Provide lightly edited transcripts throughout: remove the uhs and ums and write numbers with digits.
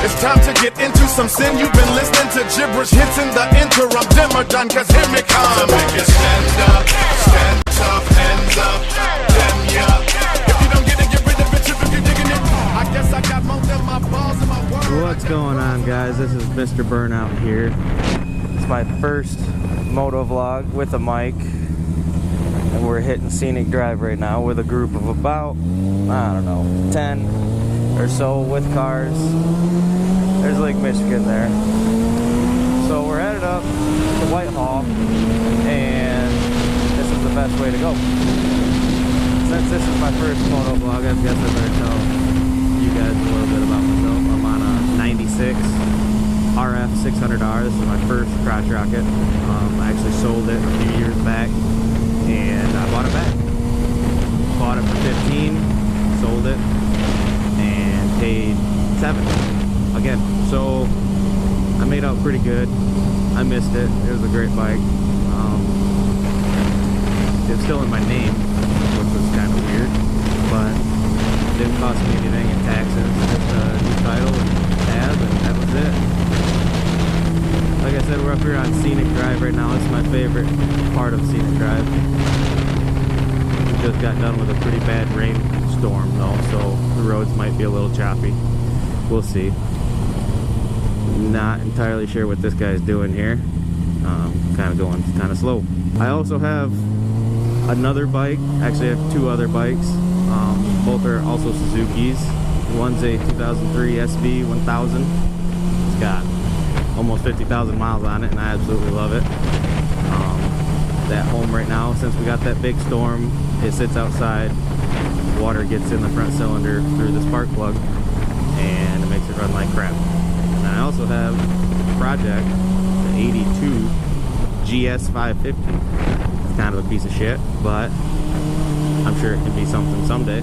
It's time to get into some sin. You've been listening to gibberish hits in the interim. Dimmer done, cause here me come. To make it stand up, hands up, then yeah. If you don't get it, get rid of it. If you're digging it, I guess I got more than my balls in my world. What's going on, guys? This is Mr. Burnout here. It's my first motovlog with a mic. And we're hitting Scenic Drive right now with a group of about, I don't know, 10 or so with cars. There's Lake Michigan there. So we're headed up to Whitehall, and this is the best way to go. Since this is my first motovlog, I guess I better tell you guys a little bit about myself. I'm on a 96 RF 600R. This is my first crotch rocket. I actually sold it a few years back, and I bought it back. Bought it for 15, sold it, and paid 7 again. So I made out pretty good. I missed it. It was a great bike. It's still in my name, which was kind of weird, but it didn't cost me anything in taxes. Just a new title and tab, and that was it. Like I said, we're up here on Scenic Drive right now. This is my favorite part of Scenic Drive. We just got done with a pretty bad rainstorm though, so the roads might be a little choppy. We'll see. Not entirely sure what this guy's doing here. Kind of going kind of slow. I also have another bike. Actually, I have 2 other bikes. Both are also Suzuki's. One's a 2003 SB 1000. It's got almost 50,000 miles on it, and I absolutely love it. At home right now, since we got that big storm, it sits outside. Water gets in the front cylinder through the spark plug, and it makes it run like crap. And I also have a project, the 82 GS 550. It's kind of a piece of shit, but I'm sure it can be something someday.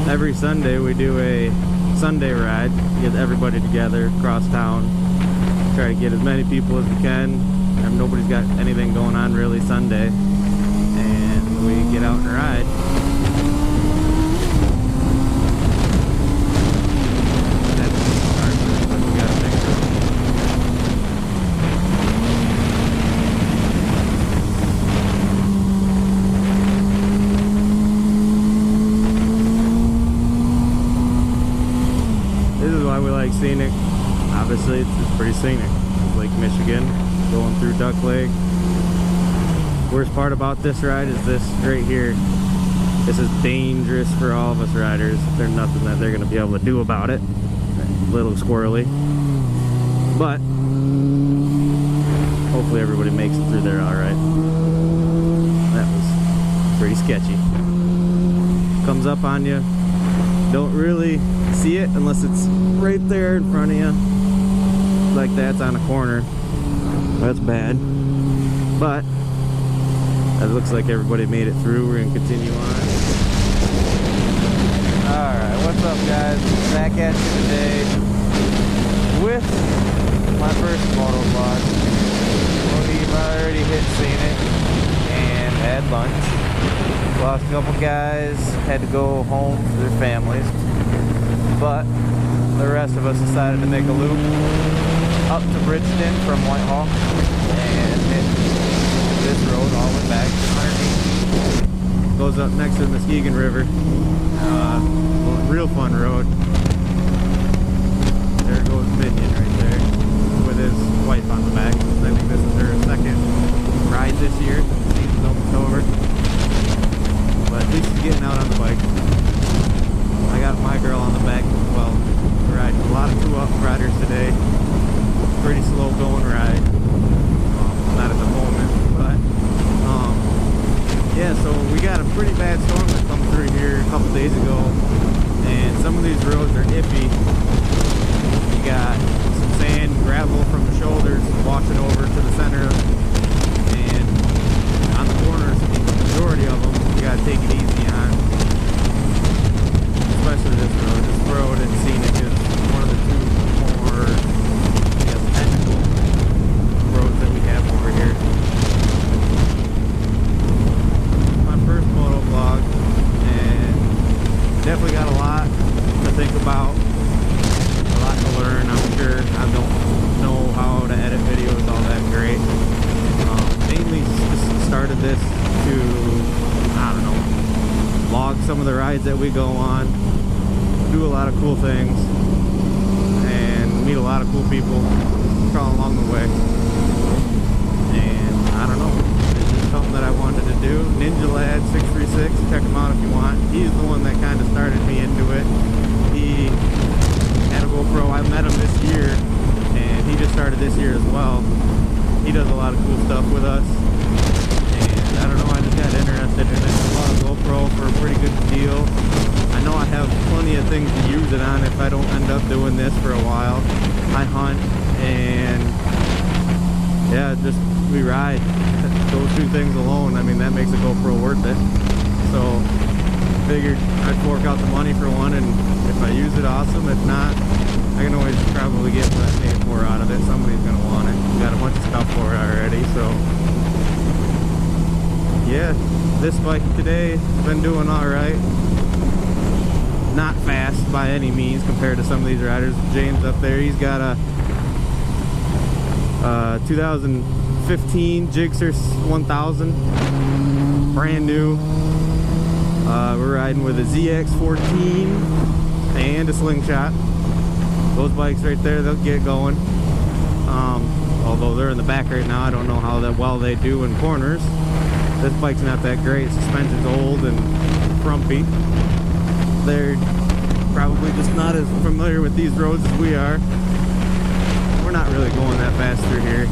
Every Sunday we do a Sunday ride, get everybody together across town, try to get as many people as we can. And nobody's got anything going on really Sunday, and we get out and ride. This is why we like scenic. Obviously, it's pretty scenic. It's Lake Michigan, going through Duck Lake. Worst part about this ride is this right here. This is dangerous for all of us riders. There's nothing that they're going to be able to do about it. A little squirrely, but hopefully everybody makes it through there all right. That was pretty sketchy. Comes up on you. Don't really see it unless it's right there in front of you. Like that's on a corner. That's bad. But it looks like everybody made it through. We're gonna continue on. Alright, what's up guys? Back at you today with my first motovlog. We've already hit Scenic and had lunch. Lost a couple guys, had to go home to their families, but the rest of us decided to make a loop up to Bridgeton from Whitehall and hit this road all the way back to 118. Goes up next to the Muskegon River. Real fun road. There goes Minion right there with his wife on the back. I think this is her second ride this year. The season's almost over. But at least she's getting out on the bike. I got my girl on the back as well. We're riding a lot of 2-up riders today. Pretty slow going ride. Not at the moment, but yeah, so we got a pretty bad storm that come through here a couple days ago, and some of these roads are iffy. You got some sand, gravel from the shoulders washing over to the center, and on the corners, the majority of them, you gotta take it easy on. Especially this road. This road in Scenic is one of the 2 more technical roads that we have over here. My first motovlog, and definitely got a lot to think about, a lot started this to, I don't know, log some of the rides that we go on, do a lot of cool things, and meet a lot of cool people all along the way. And I don't know, it's just something that I wanted to do. Ninja Lad 636, check him out if you want. He's the one that kind of started me into it. He had a GoPro. I met him this year, and he just started this year as well. He does a lot of cool stuff with us, and I don't know, I just got interested in it. I bought a GoPro for a pretty good deal. I know I have plenty of things to use it on if I don't end up doing this for a while. I hunt, and yeah, just we ride. Those two things alone, I mean, that makes a GoPro worth it. So figured I'd fork out the money for one, and if I use it, awesome. If not, I can always probably get what I paid for out of it. Somebody's gonna want it. Got a bunch of stuff for it already, so yeah. This bike today has been doing all right. Not fast by any means compared to some of these riders. James up there, he's got a 2015 Gixxer 1000, brand new. We're riding with a ZX14 and a Slingshot. Those bikes right there, they'll get going. Although they're in the back right now, I don't know how that well they do in corners. This bike's not that great. Suspension's old and frumpy. They're probably just not as familiar with these roads as we are. We're not really going that fast through here.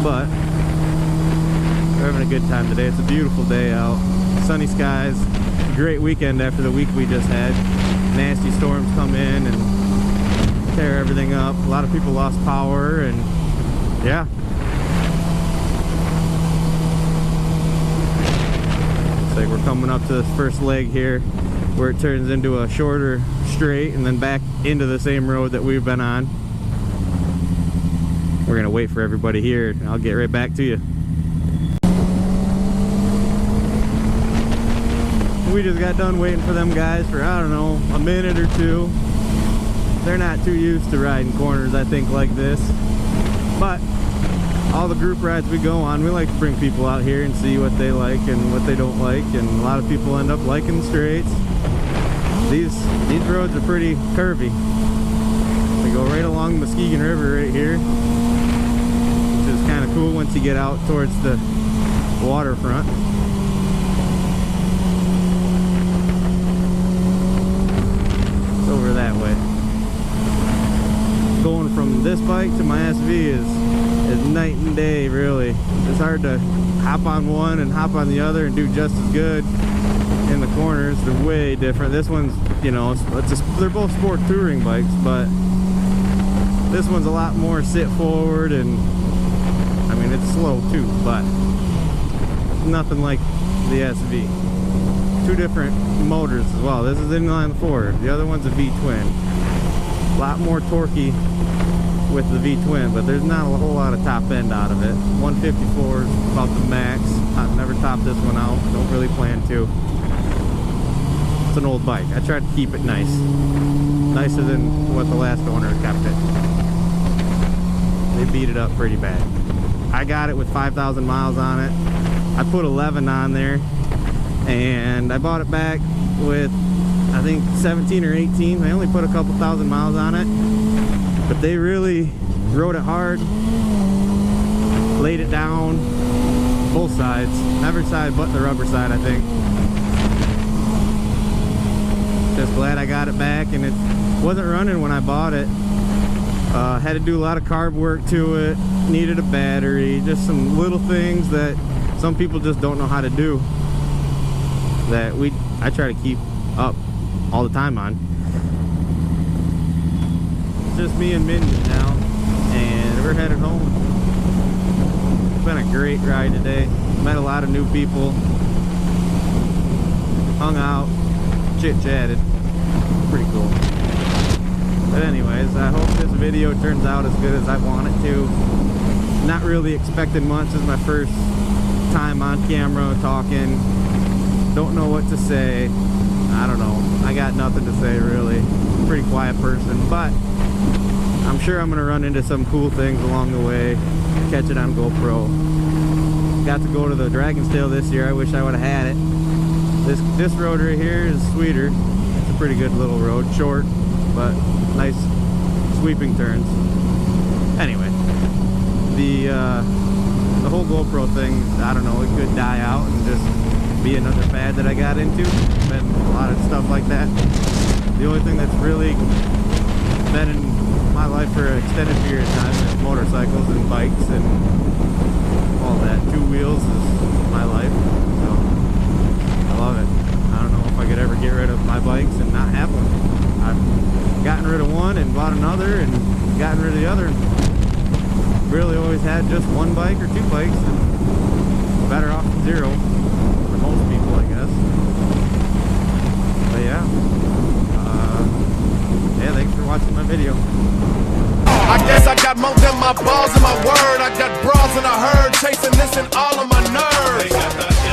But we're having a good time today. It's a beautiful day out. Sunny skies. Great weekend after the week we just had. Nasty storms come in and tear everything up. A lot of people lost power, and yeah. Looks like we're coming up to this first leg here where it turns into a shorter straight and then back into the same road that we've been on. We're gonna wait for everybody here, and I'll get right back to you. We just got done waiting for them guys for, I don't know, a minute or two. They're not too used to riding corners, I think, like this. But all the group rides we go on, we like to bring people out here and see what they like and what they don't like. And a lot of people end up liking straights. These roads are pretty curvy. They go right along the Muskegon River right here, which is kind of cool once you get out towards the waterfront. Over that way. Going from this bike to my SV is night and day, really. It's hard to hop on one and hop on the other and do just as good in the corners. They're way different. This one's, you know, they're both sport touring bikes, but this one's a lot more sit forward, and I mean, it's slow too, but nothing like the SV. Two different motors as well. This is inline 4, the other one's a V-twin. A lot more torquey with the V-twin, but there's not a whole lot of top end out of it. 154 is about the max. I've never topped this one out, don't really plan to. It's an old bike. I tried to keep it nice, nicer than what the last owner kept it. They beat it up pretty bad. I got it with 5,000 miles on it. I put 11 on there, and I bought it back with, I think, 17 or 18. I only put a couple thousand miles on it, but they really rode it hard, laid it down, both sides, every side but the rubber side, I think. Just glad I got it back, and it wasn't running when I bought it. Had to do a lot of carb work to it, needed a battery, just some little things that some people just don't know how to do, that I try to keep up all the time on. It's just me and Mindy now, and we're headed home. It's been a great ride today. Met a lot of new people, hung out, chit-chatted. Pretty cool. But anyways, I hope this video turns out as good as I want it to. Not really expecting much. This is my first time on camera talking. Don't know what to say. I don't know. I got nothing to say, really. Pretty quiet person, but I'm sure I'm gonna run into some cool things along the way, catch it on GoPro. Got to go to the Dragon's Tail this year. I wish I would have had it. This road right here is sweeter. It's a pretty good little road, short, but nice sweeping turns. Anyway, the whole GoPro thing, I don't know, it could die out and just be another fad that I got into. Been a lot of stuff like that. The only thing that's really been in my life for an extended period of time is motorcycles and bikes and all that. Two wheels is my life, so I love it. I don't know if I could ever get rid of my bikes and not have one. I've gotten rid of one and bought another and gotten rid of the other. Really always had just one bike or two bikes, and better off than zero for most people, I guess. But yeah, thanks for watching my video. I guess I got more than my balls and my word. I got bras and a herd chasing this and all of my nerves.